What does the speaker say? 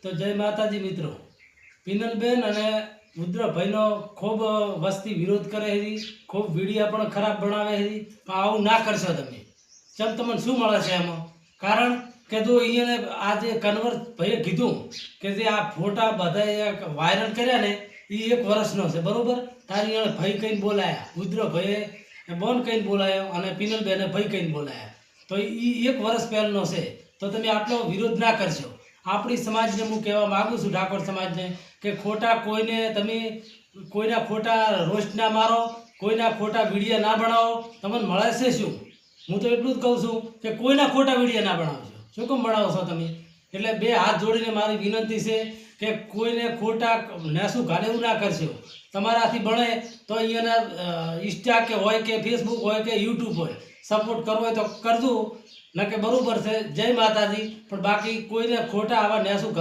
તો જય માતાજી મિત્રો। પિનલબેન અને રુદ્રભાઈનો ખૂબ વસ્તી વિરોધ કરે છે, ખૂબ વિડીયો પણ ખરાબ બનાવે છે, પણ આવું ના કરશો તમે। ચમ તમને શું મળે છે એમાં? કારણ કે જો અહીંયા આજે કન્વર ભાઈએ કીધું કે જે આ ફોટા બધા વાયરલ કર્યા ને એ 1 વર્ષનો છે, બરોબર? તારી એને ભાઈ કહીને બોલાયા, રુદ્રભાઈએ બોન કહીને બોલાયો અને પિનલબેને ભાઈ કહીને બોલાયા, તો એ 1 વર્ષ પહેલાનો છે। તો તમે આટલો વિરોધ ના કરશો। આપણી સમાજને હું કહેવા માગું છું, ઠાકોર સમાજને, કે ખોટા કોઈને તમે કોઈના ખોટા રોસ્ટ ના મારો, કોઈના ખોટા વિડીયો ના બનાવો। તમને મળે છે શું? હું તો એટલું જ કહું છું કે કોઈના ખોટા વિડીયો ના બનાવજો। શું કેમ બનાવો છો તમે? એટલે 2 હાથ જોડીને મારી વિનંતી છે કે કોઈને ખોટા નેસું ઘાલે એવું ના કરશો। તમારાથી બને તો અહીંયાના ઇન્સ્ટા કે હોય કે ફેસબુક હોય કે યુટ્યુબ હોય, સપોર્ટ કરવો હોય તો કરજો, ન કે બરોબર છે। જય માતાજી। પણ બાકી કોઈને ખોટા આવા નેસું